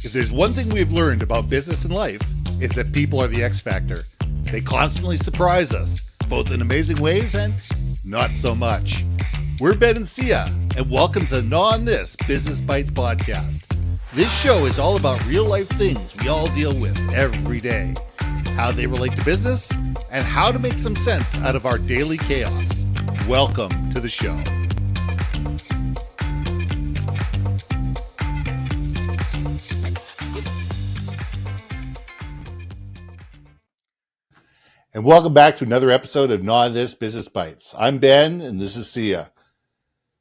If there's one thing we've learned about business and life, it's that people are the X factor. They constantly surprise us, both in amazing ways and not so much. We're Ben and Syya, and welcome to the Gnaw on This Business Bites podcast. This show is all about real life things we all deal with every day, how they relate to business, and how to make some sense out of our daily chaos. Welcome to the show. And welcome back to another episode of Gnaw on This Business Bites. I'm Ben, and this is Syya.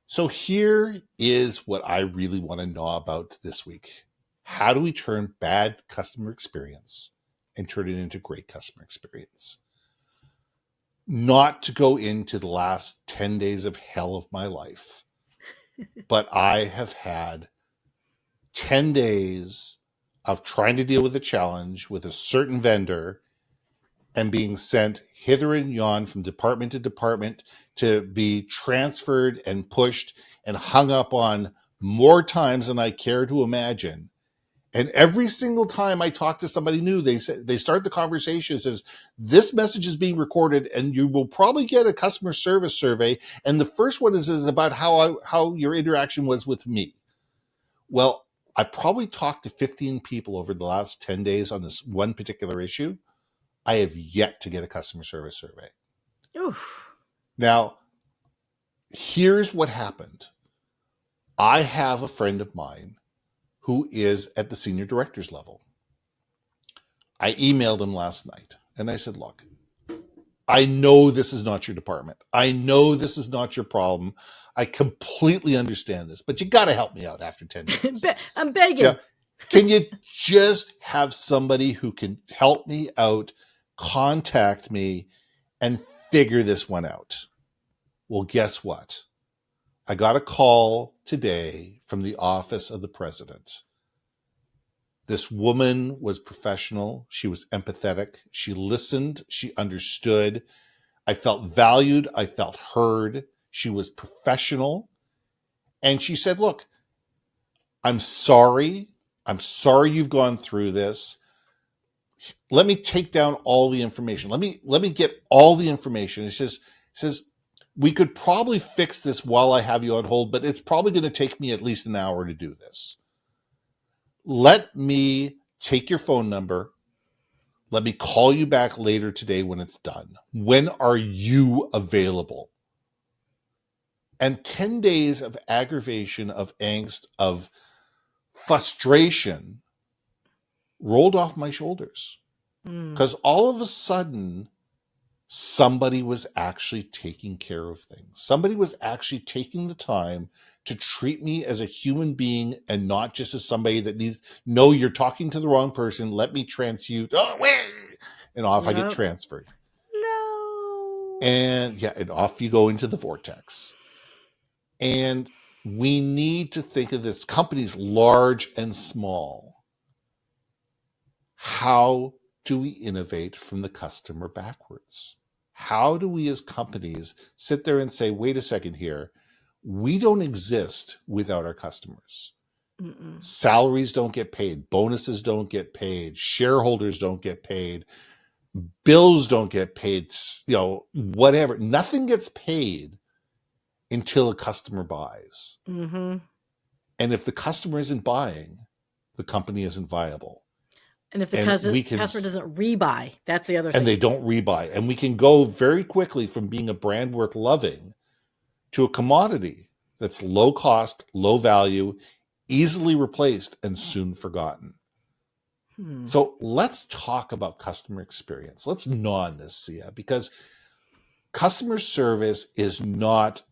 So here is what I really want to gnaw about this week. How do we turn bad customer experience and turn it into great customer experience? Not to go into the last 10 days of hell of my life, but I have had 10 days of trying to deal with a challenge with a certain vendor and being sent hither and yon from department to department to be transferred and pushed and hung up on more times than I care to imagine. And every single time I talk to somebody new, they start the conversation, says, this message is being recorded and you will probably get a customer service survey. And the first one is about how your interaction was with me. Well, I probably talked to 15 people over the last 10 days on this one particular issue. I have yet to get a customer service survey. Oof. Now, here's what happened. I have a friend of mine who is at the senior director's level. I emailed him last night and I said, look, I know this is not your department. I know this is not your problem. I completely understand this, but you got to help me out after 10 days. I'm begging. Yeah. Can you just have somebody who can help me out, contact me, and figure this one out? Well, guess what? I got a call today from the office of the president. This woman was professional. She was empathetic. She listened. She understood. I felt valued. I felt heard. She was professional. And she said, look, I'm sorry. I'm sorry you've gone through this. Let me take down all the information. Let me get all the information. It says, we could probably fix this while I have you on hold, but it's probably going to take me at least an hour to do this. Let me take your phone number. Let me call you back later today when it's done. When are you available? And 10 days of aggravation, of angst, of frustration rolled off my shoulders. Because all of a sudden, somebody was actually taking care of things. Somebody was actually taking the time to treat me as a human being and not just as somebody that needs, no, you're talking to the wrong person. Let me transfer. Oh, wait. And off I get transferred. No. And off you go into the vortex. And we need to think of this, companies large and small. How do we innovate from the customer backwards? How do we as companies sit there and say, wait a second here, we don't exist without our customers. Mm-mm. Salaries don't get paid. Bonuses don't get paid. Shareholders don't get paid. Bills don't get paid. Whatever. Nothing gets paid until a customer buys. Mm-hmm. And if the customer isn't buying, the company isn't viable. And if the customer doesn't rebuy, that's the other thing. And they don't rebuy. And we can go very quickly from being a brand worth loving to a commodity that's low cost, low value, easily replaced, and soon forgotten. So let's talk about customer experience. Let's gnaw on this, Syya, because customer service is not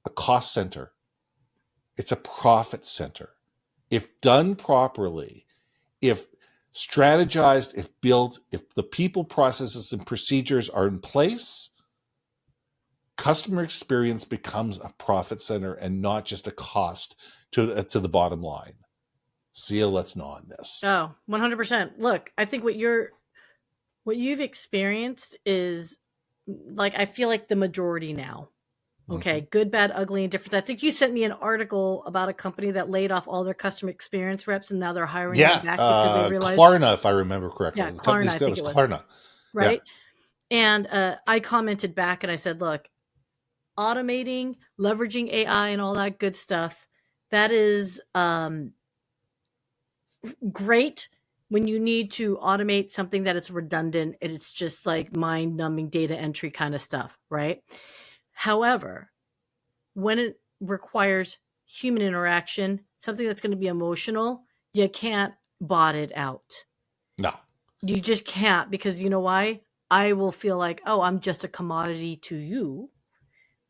a cost center. It's a profit center. If done properly, if strategized, if built, if the people, processes, and procedures are in place, customer experience becomes a profit center and not just a cost to the bottom line. Syya, let's gnaw on this. Oh, 100%. Look, I think what you've experienced is, like, I feel like the majority now. Okay, good, bad, ugly, and different. I think you sent me an article about a company that laid off all their customer experience reps, and now they're hiring them back because they realized Klarna, if I remember correctly. Yeah, The Klarna, company's I name think was it was. Klarna. Right? Yeah. And I commented back and I said, look, automating, leveraging AI and all that good stuff, that is great when you need to automate something that it's redundant and it's just like mind-numbing data entry kind of stuff, right? However, when it requires human interaction, something that's going to be emotional, you can't bot it out. No. You just can't, because you know why? I will feel like, oh, I'm just a commodity to you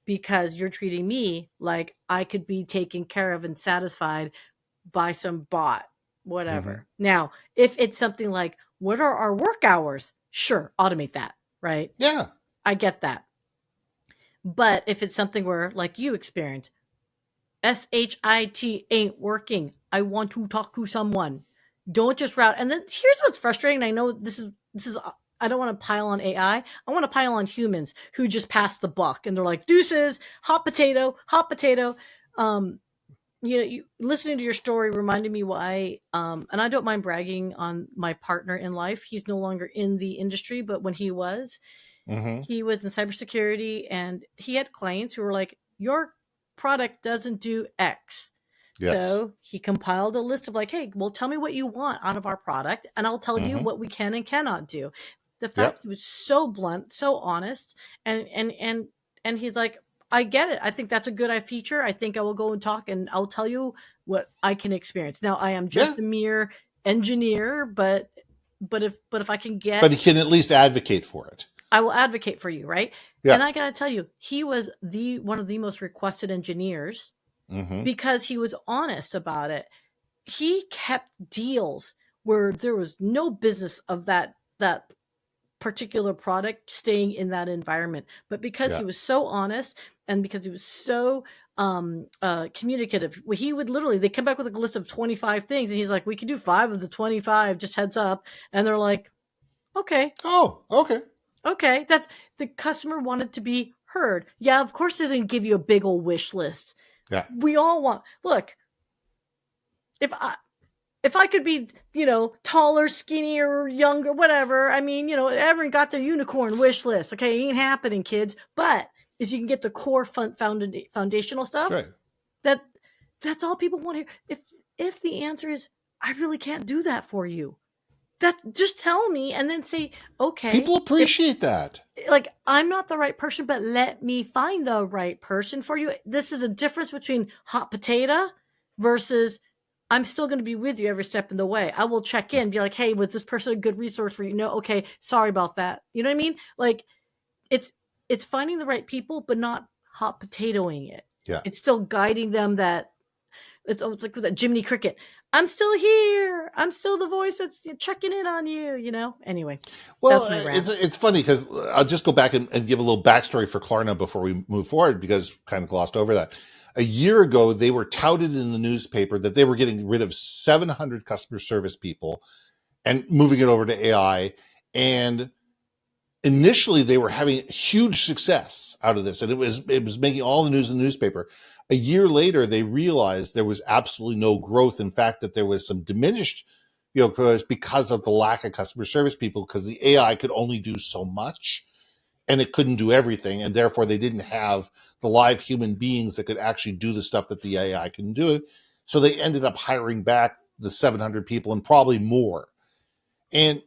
because you're treating me like I could be taken care of and satisfied by some bot, whatever. Now, if it's something like, what are our work hours? Sure, automate that, right? Yeah. I get that. But if it's something where, like you experienced, SHIT ain't working, I want to talk to someone. Don't just route. And then here's what's frustrating. I know this is I don't want to pile on AI. I want to pile on humans who just pass the buck and they're like, deuces, hot potato, hot potato. Listening to your story reminded me why, and I don't mind bragging on my partner in life. He's no longer in the industry, but when he was in cybersecurity, and he had clients who were like, your product doesn't do X. Yes. So he compiled a list of like, hey, well, tell me what you want out of our product, and I'll tell you what we can and cannot do. The fact he was so blunt, so honest, and he's like, I get it. I think that's a good feature. I think I will go and talk, and I'll tell you what I can experience. Now, I am just a mere engineer, but if I can get, but he can at least advocate for it. I will advocate for you, right? Yeah. And I got to tell you, he was one of the most requested engineers because he was honest about it. He kept deals where there was no business of that particular product staying in that environment. But because he was so honest and because he was so communicative, he would they come back with a list of 25 things and he's like, we can do 5 of the 25, just heads up. And they're like, okay. Oh, okay. Okay, that's the customer wanted to be heard. Yeah, of course they didn't give you a big old wish list. Yeah. We all want, look, if I could be, taller, skinnier, younger, whatever, I mean, everyone got their unicorn wish list. Okay, it ain't happening, kids. But if you can get the core foundational stuff, that's all people want to hear. If the answer is, I really can't do that for you, that just tell me and then say, okay. People appreciate that. Like, I'm not the right person, but let me find the right person for you. This is a difference between hot potato versus I'm still going to be with you every step in the way. I will check in, be like, hey, was this person a good resource for you? No, okay, sorry about that. You know what I mean? Like, it's finding the right people, but not hot potatoing it. Yeah. It's still guiding them that it's like with that Jiminy Cricket. I'm still here. I'm still the voice that's checking in on you, Anyway. Well, it's funny because I'll just go back and give a little backstory for Klarna before we move forward, because kind of glossed over that. A year ago, they were touted in the newspaper that they were getting rid of 700 customer service people and moving it over to AI. And initially, they were having huge success out of this, and it was making all the news in the newspaper. A year later, they realized there was absolutely no growth. In fact, that there was some diminished, because of the lack of customer service people, because the AI could only do so much and it couldn't do everything. And therefore, they didn't have the live human beings that could actually do the stuff that the AI can do. So they ended up hiring back the 700 people and probably more. And,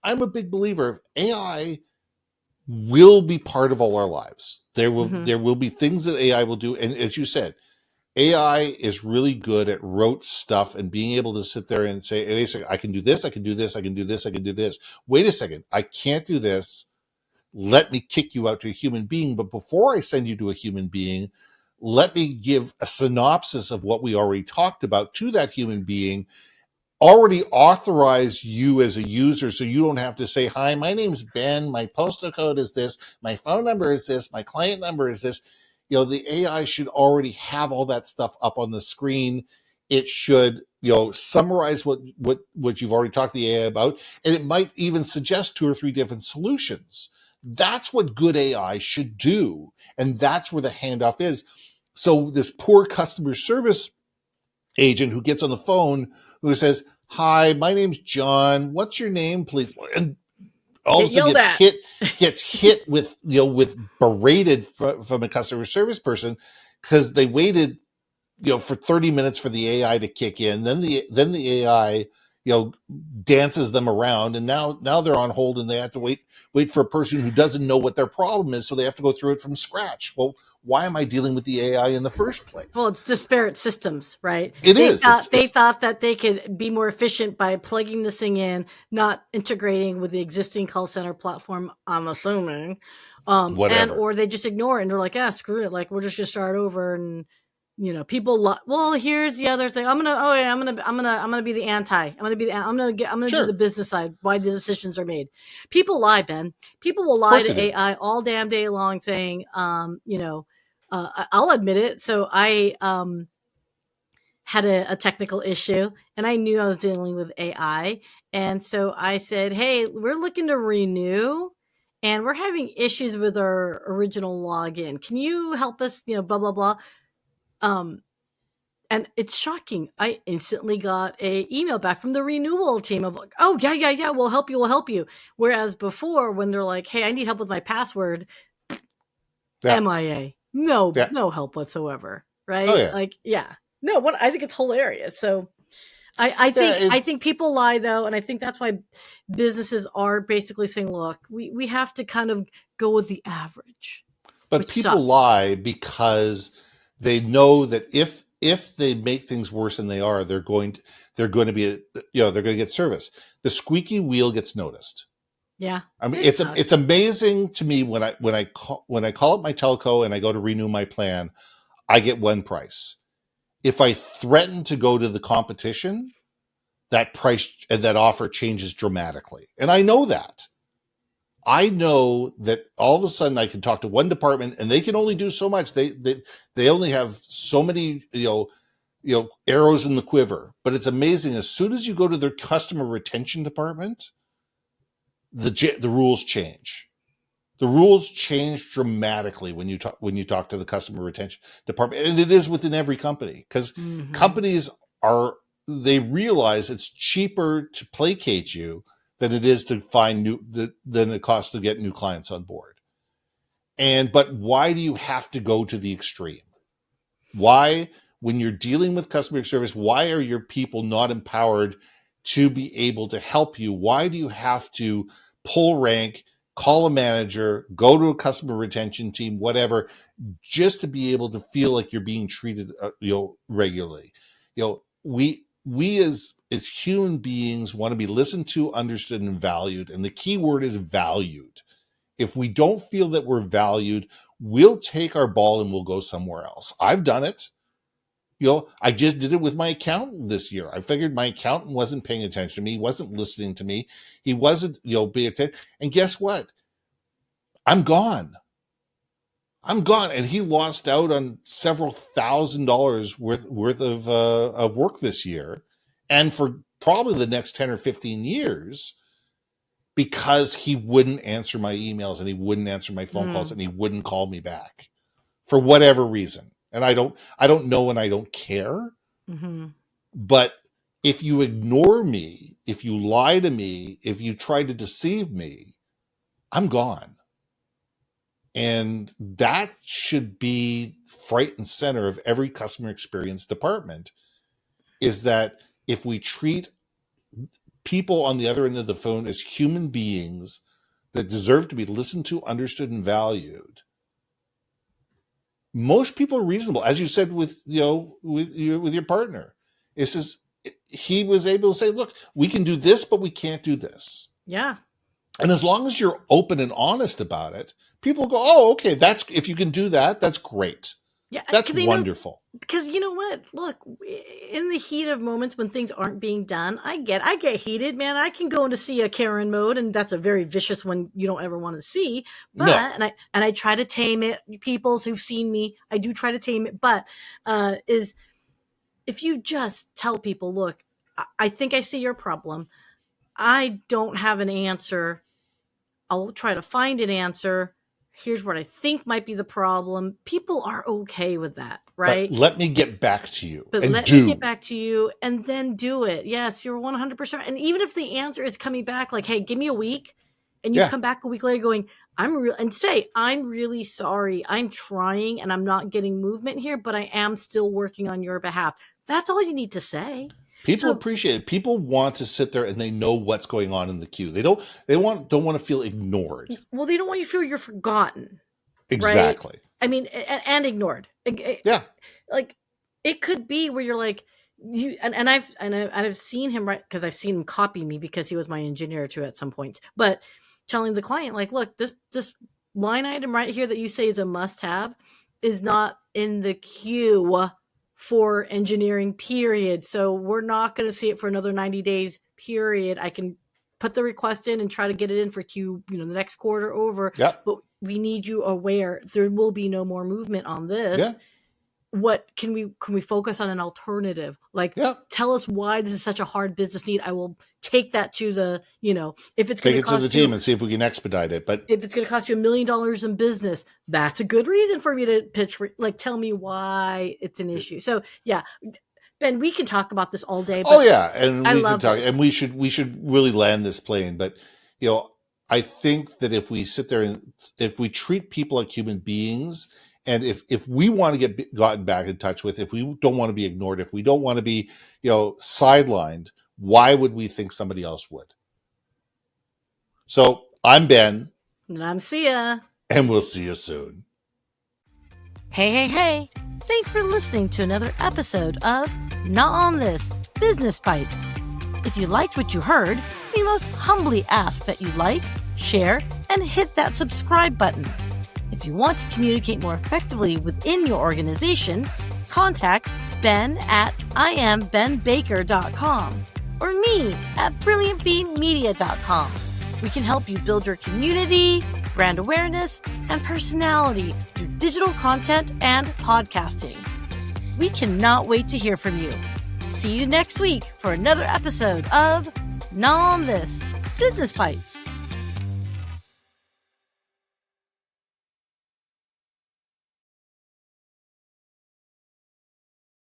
I'm a big believer of AI will be part of all our lives. There will be things that AI will do. And as you said, AI is really good at rote stuff and being able to sit there and say, wait a second, I can do this, I can do this, I can do this, I can do this. Wait a second, I can't do this. Let me kick you out to a human being. But before I send you to a human being, let me give a synopsis of what we already talked about to that human being, already authorize you as a user, so you don't have to say, hi, my name's Ben, my postal code is this, my phone number is this, my client number is this. The AI should already have all that stuff up on the screen. It should, summarize what you've already talked to the AI about, and it might even suggest 2 or 3 different solutions That's what good AI should do. And that's where the handoff is. So this poor customer service agent who gets on the phone who says, "Hi, my name's John. What's your name, please?" And all of a sudden gets hit with, with berated from a customer service person because they waited, for 30 minutes for the AI to kick in. Then the AI, dances them around, and now they're on hold and they have to wait for a person who doesn't know what their problem is, so they have to go through it from scratch. Well, why am I dealing with the AI in the first place? Well, it's disparate systems, right? They thought that they could be more efficient by plugging this thing in, not integrating with the existing call center platform, I'm assuming. Or they just ignore it and they're like, "Yeah, screw it. Like, we're just gonna start over." And people. Well, here's the other thing. I'm gonna be the anti. I'm gonna do the business side. Why the decisions are made. People lie, Ben. People will lie to AI all damn day long, saying, I'll admit it. So I had a technical issue, and I knew I was dealing with AI, and so I said, "Hey, we're looking to renew." And we're having issues with our original login. Can you help us? Blah blah blah. And it's shocking. I instantly got a email back from the renewal team of like, "Oh yeah, we'll help you." Whereas before, when they're like, "Hey, I need help with my password," MIA, no help whatsoever, right? Oh, yeah. Like, yeah, no. What I think it's hilarious. So, I think people lie though, and I think that's why businesses are basically saying, "Look, we have to kind of go with the average." But people lie because they know that if they make things worse than they are, they're going to get service. The squeaky wheel gets noticed. Yeah. I mean, it's amazing to me when I call up my telco and I go to renew my plan, I get one price. If I threaten to go to the competition, that price and that offer changes dramatically. And I know that. I know that all of a sudden I can talk to one department and they can only do so much. They only have so many, arrows in the quiver. But it's amazing. As soon as you go to their customer retention department, the rules change. The rules change dramatically when you talk to the customer retention department, and it is within every company because companies they realize it's cheaper to placate you than it is to find than it costs to get new clients on board. But why do you have to go to the extreme? Why, when you're dealing with customer service, why are your people not empowered to be able to help you? Why do you have to pull rank, call a manager, go to a customer retention team, whatever, just to be able to feel like you're being treated, regularly? We as human beings want to be listened to, understood, and valued. And the key word is valued. If we don't feel that we're valued, we'll take our ball and we'll go somewhere else. I've done it. I just did it with my accountant this year. I figured my accountant wasn't paying attention to me. He wasn't listening to me. He wasn't, being attention. And guess what? I'm gone. And he lost out on several $1,000s worth of work this year, and for probably the next 10 or 15 years, because he wouldn't answer my emails and he wouldn't answer my phone calls and he wouldn't call me back for whatever reason. And I don't know, and I don't care. But if you ignore me, if you lie to me, if you try to deceive me, I'm gone. And that should be front and center of every customer experience department, is that if we treat people on the other end of the phone as human beings that deserve to be listened to, understood, and valued, most people are reasonable. As you said with your partner, it's just, he was able to say, "Look, we can do this, but we can't do this." Yeah. And as long as you're open and honest about it, people go, "Oh, okay, if you can do that, that's great." Yeah, that's wonderful. Because you know what? Look, in the heat of moments when things aren't being done, I get heated, man. I can go into Syya Karen mode, and that's a very vicious one you don't ever want to see. But and I try to tame it. People who've seen me, I do try to tame it. But is if you just tell people, "Look, I think I see your problem. I don't have an answer I'll try to find an answer. Here's what I think might be the problem. People are okay with that, right? But let me get back to you. But and let do. me get back to you and then do it. Yes, you're 100%. And even if the answer is coming back like, hey, give me a week, and you come back a week later going, I'm really sorry. I'm trying and I'm not getting movement here, but I am still working on your behalf. That's all you need to say. People appreciate it. People want to sit there and they know what's going on in the queue. They don't want to feel ignored. Well, they don't want you to feel you're forgotten. Exactly. Right? I mean, and ignored. Yeah. Like it could be where you're like, and I've seen him, right? Because I've seen him copy me because he was my engineer too at some point. But telling the client, like, look, this line item right here that you say is a must-have is not in the queue for engineering, period. So we're not going to see it for another 90 days, period. I can put the request in and try to get it in for queue, the next quarter over. Yep. But we need you aware there will be no more movement on this. Yeah. What can we focus on an alternative? Like, tell us why this is such a hard business need. I will take that to the, if it's going to cost to the team and see if we can expedite it. But if it's going to cost you $1 million in business, that's a good reason for me to pitch for, like, tell me why it's an issue. So yeah, Ben, we can talk about this all day. But and I we love can talk, this. and we should really land this plane. But I think that if we sit there and if we treat people like human beings, and if we want to get gotten back in touch with, if we don't want to be ignored, if we don't want to be sidelined, why would we think somebody else would? So I'm Ben. And I'm Syya. And we'll see you soon. Hey. Thanks for listening to another episode of Not On This, Business Bites. If you liked what you heard, we most humbly ask that you like, share, and hit that subscribe button. If you want to communicate more effectively within your organization, contact Ben at IamBenBaker.com or me at BrilliantBeeMedia.com. We can help you build your community, brand awareness, and personality through digital content and podcasting. We cannot wait to hear from you. See you next week for another episode of Not On This, Business Bites.